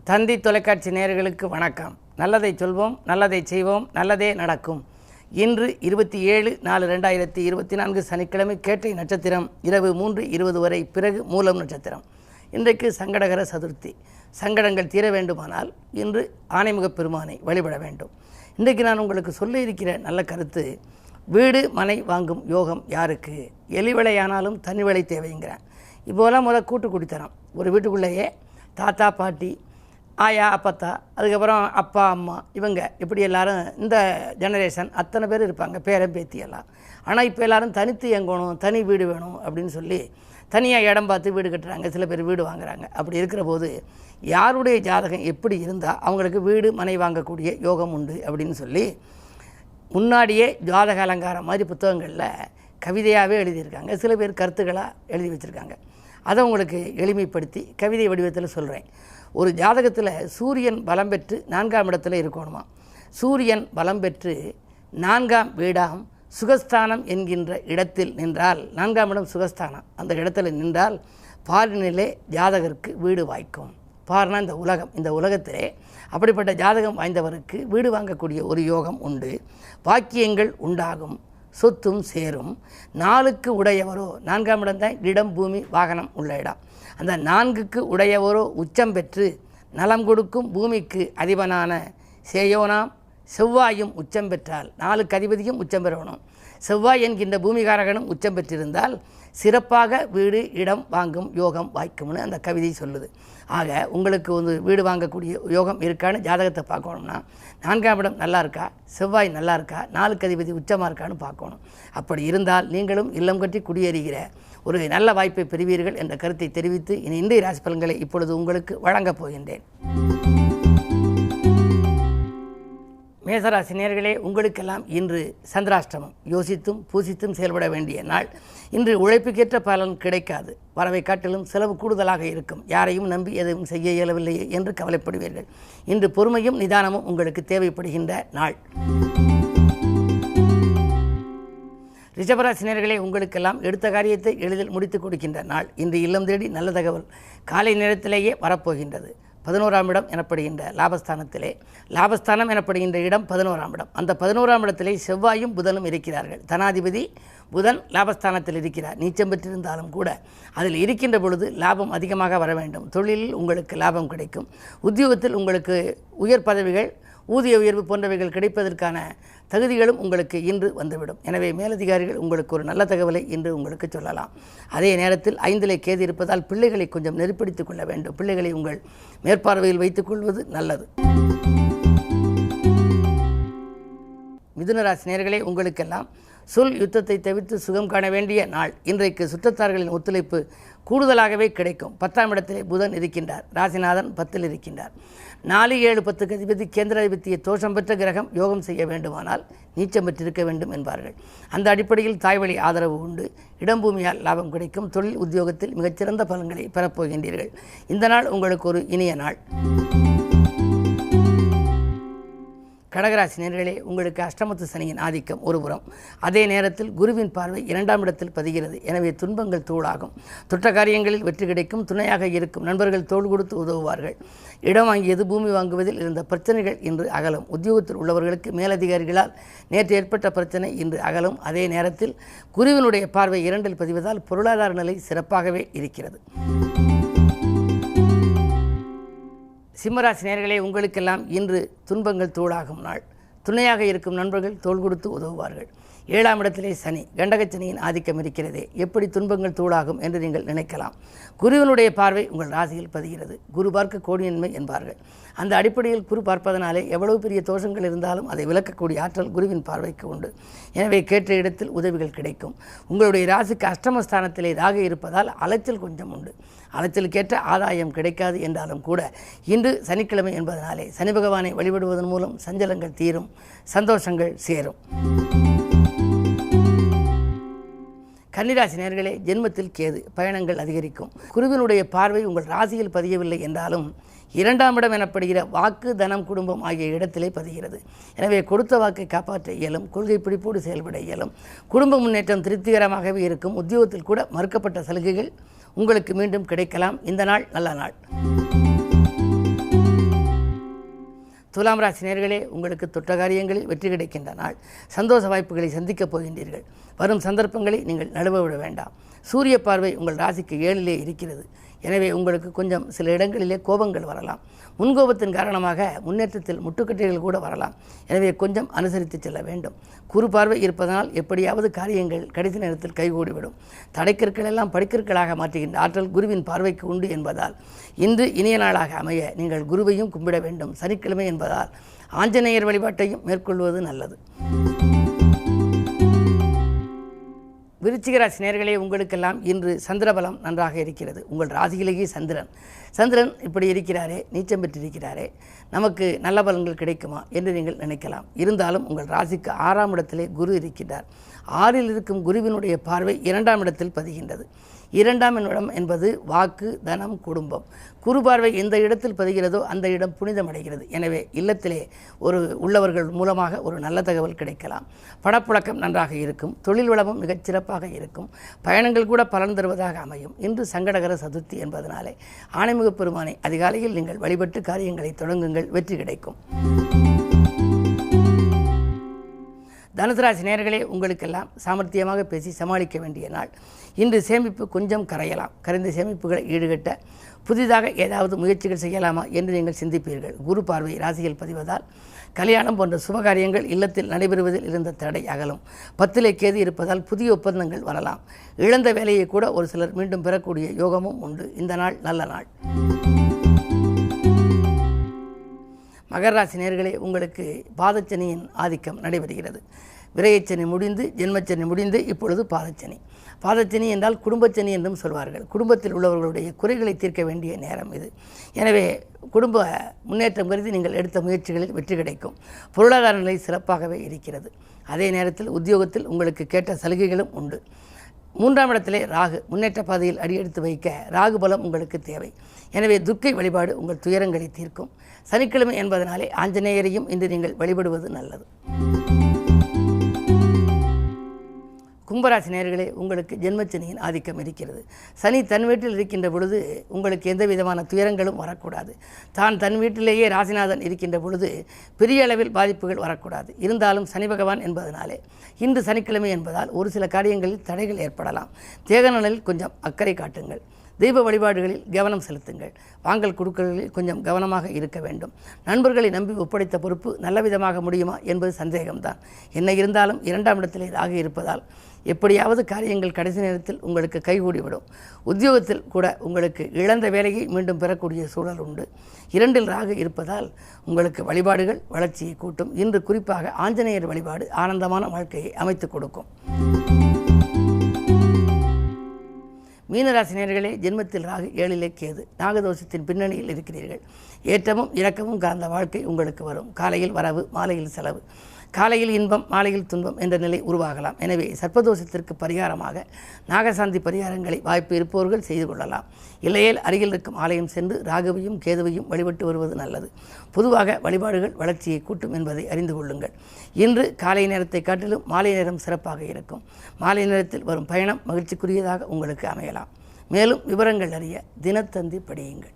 தந்தி தொலைக்காட்சி நேயர்களுக்கு வணக்கம். நல்லதை சொல்வோம், நல்லதை செய்வோம், நல்லதே நடக்கும். இன்று 27/4/2024 சனிக்கிழமை கேட்டை நட்சத்திரம் இரவு 3:20 வரை, பிறகு மூலம் நட்சத்திரம். இன்றைக்கு சங்கடகர சதுர்த்தி. சங்கடங்கள் தீர வேண்டுமானால் இன்று ஆனைமுகப் பெருமானை வழிபட வேண்டும். இன்றைக்கு நான் உங்களுக்கு சொல்ல இருக்கிற நல்ல கருத்து, வீடு மனை வாங்கும் யோகம் யாருக்கு? எலிவளையானாலும் தனி விலை தேவைங்கிறேன். இப்போலாம் கூட்டு குடித்தனம். ஒரு வீட்டுக்குள்ளேயே தாத்தா பாட்டி, ஆயா அப்பத்தா, அதுக்கப்புறம் அப்பா அம்மா, இவங்க இப்படி எல்லோரும் இந்த ஜெனரேஷன் அத்தனை பேர் இருப்பாங்க, பேரன் பேத்தி எல்லாம். ஆனால் இப்போ எல்லோரும் தனித்து இயங்கணும், தனி வீடு வேணும் அப்படின்னு சொல்லி தனியாக இடம் பார்த்து வீடு கட்டுறாங்க. சில பேர் வீடு வாங்குறாங்க. அப்படி இருக்கிற போது யாருடைய ஜாதகம் எப்படி இருந்தால் அவங்களுக்கு வீடு மனை வாங்கக்கூடிய யோகம் உண்டு அப்படின்னு சொல்லி முன்னாடியே ஜாதக அலங்காரம் மாதிரி புத்தகங்களில் கவிதையாகவே எழுதியிருக்காங்க. சில பேர் கருத்துக்களாக எழுதி வச்சுருக்காங்க. அதை உங்களுக்கு எளிமைப்படுத்தி கவிதை வடிவத்தில் சொல்கிறேன். ஒரு ஜாதகத்தில் சூரியன் பலம் பெற்று 4ஆம் இடத்துல இருக்கணுமா. சூரியன் பலம் பெற்று 4ஆம் வீடாம் சுகஸ்தானம் என்கின்ற இடத்தில் நின்றால், 4ஆம் இடம் சுகஸ்தானம், அந்த இடத்துல நின்றால் பாரினிலே ஜாதகருக்கு வீடு வாய்க்கும். பார்னா இந்த உலகம். இந்த உலகத்திலே அப்படிப்பட்ட ஜாதகம் வாய்ந்தவருக்கு வீடு வாங்கக்கூடிய ஒரு யோகம் உண்டு. பாக்கியங்கள் உண்டாகும், சொத்தும் சேரும். 4க்கு உடையவரோ, 4ஆம் இடம் தான் இடம் பூமி வாகனம் உள்ள இடம். அந்த 4க்கு உடையவரோ உச்சம் பெற்று நலம் கொடுக்கும் பூமிக்கு அதிபனான சேயோனாம் செவ்வாயும் உச்சம் பெற்றால், 4க்கு அதிபதியும் உச்சம் பெறணும். செவ்வாய் என்கின்ற பூமிகாரகனும் உச்சம் பெற்றிருந்தால் சிறப்பாக வீடு இடம் வாங்கும் யோகம் வாய்க்கும்னு அந்த கவிதை சொல்லுது. ஆக உங்களுக்கு வீடு வாங்கக்கூடிய யோகம் இருக்கான்னு ஜாதகத்தை பார்க்கணும்னா 4ஆம் இடம் நல்லா இருக்கா, செவ்வாய் நல்லா இருக்கா, 4க்கு அதிபதி உச்சமாக இருக்கான்னு பார்க்கணும். அப்படி இருந்தால் நீங்களும் இல்லம் கட்டி குடியேறுகிற ஒரு நல்ல வாய்ப்பை பெறுவீர்கள் என்ற கருத்தை தெரிவித்து இன்றைய ராசி பலன்களை இப்பொழுது உங்களுக்கு வழங்கப் போகின்றேன். மேசராசி நேயர்களே, உங்களுக்கெல்லாம் இன்று சந்திராஷ்டமம். யோசித்தும் பூசித்தும் செயல்பட வேண்டிய நாள். இன்று உழைப்புக்கேற்ற பலன் கிடைக்காது. வரவை காட்டிலும் செலவு கூடுதலாக இருக்கும். யாரையும் நம்பி எதுவும் செய்ய இயலவில்லையே என்று கவலைப்படுவீர்கள். இன்று பொறுமையும் நிதானமும் உங்களுக்கு தேவைப்படுகின்ற நாள். ரிஷபராசி நேயர்களே, உங்களுக்கெல்லாம் எடுத்த காரியத்தை எளிதில் முடித்து கொடுக்கின்ற நாள். இன்று இல்லம் தேடி நல்ல தகவல் காலை நேரத்திலேயே வரப்போகின்றது. 11ஆம் இடம் எனப்படுகின்ற லாபஸ்தானத்திலே, லாபஸ்தானம் எனப்படுகின்ற இடம் 11ஆம் இடம். அந்த 11ஆம் இடத்திலே செவ்வாயும் புதனும் இருக்கிறார்கள். தனாதிபதி புதன் லாபஸ்தானத்தில் இருக்கிறார். நீச்சம் பெற்றிருந்தாலும் கூட அதில் இருக்கின்ற பொழுது லாபம் அதிகமாக வர வேண்டும். தொழிலில் உங்களுக்கு லாபம் கிடைக்கும். உத்தியோகத்தில் உங்களுக்கு உயர் பதவிகள், ஊதிய உயர்வு போன்றவைகள் கிடைப்பதற்கான தகுதிகளும் உங்களுக்கு இன்று வந்துவிடும். எனவே மேலதிகாரிகள் உங்களுக்கு ஒரு நல்ல தகவலை இன்று உங்களுக்கு சொல்லலாம். அதே நேரத்தில் 5லே கேது இருப்பதால் பிள்ளைகளை கொஞ்சம் நெருப்பிடித்துக் கொள்ள வேண்டும். பிள்ளைகளை உங்கள் மேற்பார்வையில் வைத்துக் கொள்வது நல்லது. மிதுனராசி நேயர்களே, உங்களுக்கெல்லாம் சொல் யுத்தத்தை தவிர்த்து சுகம் காண வேண்டிய நாள். இன்றைக்கு சுற்றத்தார்களின் ஒத்துழைப்பு கூடுதலாகவே கிடைக்கும். 10ஆம் இடத்திலே புதன் இருக்கின்றார். ராசிநாதன் 10ல் இருக்கின்றார். 4, 7, 10க்கு அதிபதி கேந்திராதிபத்திய தோஷம் பெற்ற கிரகம் யோகம் செய்ய வேண்டுமானால் நீச்சம் பெற்றிருக்க வேண்டும் என்பார்கள். அந்த அடிப்படையில் தாய்வழி ஆதரவு உண்டு. இடம்பூமியால் லாபம் கிடைக்கும். தொழில் உத்தியோகத்தில் மிகச்சிறந்த பலன்களை பெறப்போகின்றீர்கள். இந்த நாள் உங்களுக்கு ஒரு இனிய நாள். கடகராசி நேயர்களே, உங்களுக்கு அஷ்டமத்து சனியின் ஆதிக்கம் ஒருபுறம். அதே நேரத்தில் குருவின் பார்வை 2ஆம் இடத்தில் பதிகிறது. எனவே துன்பங்கள் தூளாகும். தொட்ட காரியங்களில் வெற்றி கிடைக்கும். துணையாக இருக்கும் நண்பர்கள் தோள் கொடுத்து உதவுவார்கள். இடம் வாங்கியது பூமி வாங்குவதில் இருந்த பிரச்சனைகள் இன்று அகலும். உத்தியோகத்தில் உள்ளவர்களுக்கு மேலதிகாரிகளால் நேற்று ஏற்பட்ட பிரச்சனை இன்று அகலும். அதே நேரத்தில் குருவினுடைய பார்வை 2ல் பதிவதால் பொருளாதார நிலை சிறப்பாகவே இருக்கிறது. சிம்மராசி நேயர்களே, உங்களுக்கெல்லாம் இன்று துன்பங்கள் தூளாகும் நாள். துணையாக இருக்கும் நண்பர்கள் தோள் கொடுத்து உதவுவார்கள். 7ஆம் இடத்திலே சனி, கண்டகச்சனியின் ஆதிக்கம் இருக்கிறதே. எப்படி துன்பங்கள் தூளாகும் என்று நீங்கள் நினைக்கலாம். குருவினுடைய பார்வை உங்கள் ராசியில் பதிகிறது. குரு பார்க்க கோடியின்மை என்பார்கள். அந்த அடிப்படையில் குரு பார்ப்பதனாலே எவ்வளவு பெரிய தோஷங்கள் இருந்தாலும் அதை விளக்கக்கூடிய ஆற்றல் குருவின் பார்வைக்கு உண்டு. எனவே கேட்ட இடத்தில் உதவிகள் கிடைக்கும். உங்களுடைய ராசிக்கு அஷ்டமஸ்தானத்திலே ராகு இருப்பதால் அலைச்சல் கொஞ்சம் உண்டு. அலைச்சலுக்கேற்ற ஆதாயம் கிடைக்காது என்றாலும் கூட இன்று சனிக்கிழமை என்பதனாலே சனி பகவானை வழிபடுவதன் மூலம் சஞ்சலங்கள் தீரும், சந்தோஷங்கள் சேரும். கன்னிராசி நேயர்களே, ஜென்மத்தில் கேது, பயணங்கள் அதிகரிக்கும். குருவினுடைய பார்வை உங்கள் ராசியில் பதியவில்லை என்றாலும் 2ஆம் இடம் எனப்படுகிற வாக்கு, தனம், குடும்பம் ஆகிய இடத்திலே பதிகிறது. எனவே கொடுத்த வாக்கை காப்பாற்ற இயலும். கொள்கை பிடிப்போடு செயல்பட இயலும். குடும்ப முன்னேற்றம் திருப்திகரமாகவே இருக்கும். உத்தியோகத்தில் கூட மறுக்கப்பட்ட சலுகைகள் உங்களுக்கு மீண்டும் கிடைக்கலாம். இந்த நாள் நல்ல நாள். துலாம் ராசி நேயர்களே, உங்களுக்கு தொட்ட காரியங்களில் வெற்றி கிடைக்கின்ற நாள். சந்தோஷ வாய்ப்புகளை சந்திக்கப் போகின்றீர்கள். வரும் சந்தர்ப்பங்களை நீங்கள் நழுவ விட வேண்டாம். சூரிய பார்வை உங்கள் ராசிக்கு 7லே இருக்கிறது. எனவே உங்களுக்கு கொஞ்சம் சில இடங்களிலே கோபங்கள் வரலாம். முன்கோபத்தின் காரணமாக முன்னேற்றத்தில் முட்டுக்கட்டைகள் கூட வரலாம். எனவே கொஞ்சம் அனுசரித்து செல்ல வேண்டும். குரு பார்வை இருப்பதனால் எப்படியாவது காரியங்கள் கடைசி நேரத்தில் கைகூடிவிடும். தடைக்கற்கள் எல்லாம் படிக்கற்களாக மாற்றுகின்ற ஆற்றல் குருவின் பார்வைக்கு உண்டு என்பதால் இன்று இனிய நாளாக அமைய நீங்கள் குருவையும் கும்பிட வேண்டும். சனிக்கிழமை என்பதால் ஆஞ்சநேயர் வழிபாட்டையும் மேற்கொள்வது நல்லது. விருச்சிக ராசி நேயர்களே, உங்களுக்கெல்லாம் இன்று சந்திரபலம் நன்றாக இருக்கிறது. உங்கள் ராசியிலேயே சந்திரன் இப்படி இருக்கிறாரே, நீச்சம் பெற்றிருக்கிறாரே, நமக்கு நல்ல பலன்கள் கிடைக்குமா என்று நீங்கள் நினைக்கலாம். இருந்தாலும் உங்கள் ராசிக்கு 6ஆம் இடத்திலே குரு இருக்கின்றார். 6இல் இருக்கும் குருவினுடைய பார்வை 2ஆம் இடத்தில் பதிகின்றது. 2ஆம் இடம் என்பது வாக்கு, தனம், குடும்பம். குரு பார்வை எந்த இடத்தில் பதிகிறதோ அந்த இடம் புனிதமடைகிறது. எனவே இல்லத்திலே உள்ளவர்கள் மூலமாக ஒரு நல்ல தகவல் கிடைக்கலாம். பணப்புழக்கம் நன்றாக இருக்கும். தொழில் வளமும் மிகச் சிறப்பாக இருக்கும். பயணங்கள் கூட பலன் தருவதாக அமையும். இன்று சங்கடகர சதுர்த்தி என்பதனாலே ஆணைமுகப் பெருமானை அதிகாலையில் நீங்கள் வழிபட்டு காரியங்களை தொடங்குங்கள். வெற்றி கிடைக்கும். தனுசு ராசி நேயர்களே, உங்களுக்கெல்லாம் சாமர்த்தியமாக பேசி சமாளிக்க வேண்டிய நாள். இன்று சேமிப்பு கொஞ்சம் கரையலாம். கரைந்த சேமிப்புகளை ஈடுகட்ட புதிதாக ஏதாவது முயற்சிகள் செய்யலாமா என்று நீங்கள் சிந்திப்பீர்கள். குரு பார்வை ராசியில் பதிவதால் கல்யாணம் போன்ற சுபகாரியங்கள் இல்லத்தில் நடைபெறுவதில் இருந்த தடை அகலும். 10லே கேது இருப்பதால் புதிய ஒப்பந்தங்கள் வரலாம். இழந்த வேலையை கூட ஒரு சிலர் மீண்டும் பெறக்கூடிய யோகமும் உண்டு. இந்த நாள் நல்ல நாள். மகர ராசி நேயர்களே, உங்களுக்கு பாதச்சனியின் ஆதிக்கம் நடைபெறுகிறது. விரயச்சனி முடிந்து ஜென்மச்சனி முடிந்து இப்பொழுது பாதச்சனி. பாதச்சனி என்றால் குடும்பச்சனி என்றும் சொல்வார்கள். குடும்பத்தில் உள்ளவர்களுடைய குறைகளை தீர்க்க வேண்டிய நேரம் இது. எனவே குடும்ப முன்னேற்றம் கருதி நீங்கள் எடுத்த முயற்சிகளில் வெற்றி கிடைக்கும். பொருளாதார நிலை சிறப்பாகவே இருக்கிறது. அதே நேரத்தில் உத்தியோகத்தில் உங்களுக்கு கேட்ட சலுகைகளும் உண்டு. 3ஆம் இடத்திலே ராகு முன்னேற்ற பாதையில் அடியெடுத்து வைக்க ராகு பலம் உங்களுக்கு தேவை. எனவே துர்க்கை வழிபாடு உங்கள் துயரங்களை தீர்க்கும். சனிக்கிழமை என்பதனாலே ஆஞ்சநேயரையும் இன்று நீங்கள் வழிபடுவது நல்லது. கும்பராசி நேயர்களே, உங்களுக்கு ஜென்மச்சனியின் ஆதிக்கம் இருக்கிறது. சனி தன் வீட்டில் இருக்கின்ற பொழுது உங்களுக்கு எந்த விதமான துயரங்களும் வரக்கூடாது. தன் வீட்டிலேயே ராசிநாதன் இருக்கின்ற பொழுது பெரிய அளவில் பாதிப்புகள் வரக்கூடாது. இருந்தாலும் சனி பகவான் என்பதனாலே இன்று சனிக்கிழமை என்பதால் ஒரு சில காரியங்களில் தடைகள் ஏற்படலாம். தேகநலனில் கொஞ்சம் அக்கறை காட்டுங்கள். தெய்வ வழிபாடுகளில் கவனம் செலுத்துங்கள். வாங்கல் கொடுக்கல்களில் கொஞ்சம் கவனமாக இருக்க வேண்டும். நண்பர்களை நம்பி ஒப்படைத்த பொறுப்பு நல்ல விதமாக முடியுமா என்பது சந்தேகம்தான். என்ன இருந்தாலும் 2ஆம் இடத்திலே ராகு இருப்பதால் எப்படியாவது காரியங்கள் கடைசி நேரத்தில் உங்களுக்கு கைகூடிவிடும். உத்தியோகத்தில் கூட உங்களுக்கு இழந்த வேலையை மீண்டும் பெறக்கூடிய சூழல் உண்டு. 2இல் ராகு இருப்பதால் உங்களுக்கு வழிபாடுகள் வளர்ச்சியை கூட்டும். இன்று குறிப்பாக ஆஞ்சநேயர் வழிபாடு ஆனந்தமான வாழ்க்கையை அமைத்து கொடுக்கும். மீனராசி நேயர்களே, ஜென்மத்தில் ராகு 7லே கேது. நாகதோஷத்தின் பின்னணியில் இருக்கிறீர்கள். ஏற்றமும் இறக்கமும் கலந்த வாழ்க்கை உங்களுக்கு வரும். காலையில் வரவு, மாலையில் செலவு. காலையில் இன்பம், மாலையில் துன்பம் என்ற நிலை உருவாகலாம். எனவே சர்ப்பதோஷத்திற்கு பரிகாரமாக நாகசாந்தி பரிகாரங்களை வாய்ப்பு இருப்பவர்கள் செய்து கொள்ளலாம். இல்லையேல் அருகில் இருக்கும் ஆலயம் சென்று ராகுவையும் கேதுவையும் வழிபட்டு வருவது நல்லது. பொதுவாக வழிபாடுகள் வளர்ச்சியை கூட்டும் என்பதை அறிந்து கொள்ளுங்கள். இன்று காலை நேரத்தை காட்டிலும் மாலை நேரம் சிறப்பாக இருக்கும். மாலை நேரத்தில் வரும் பயணம் மகிழ்ச்சிக்குரியதாக உங்களுக்கு அமையலாம். மேலும் விவரங்கள் அறிய தினத்தந்தி படியுங்கள்.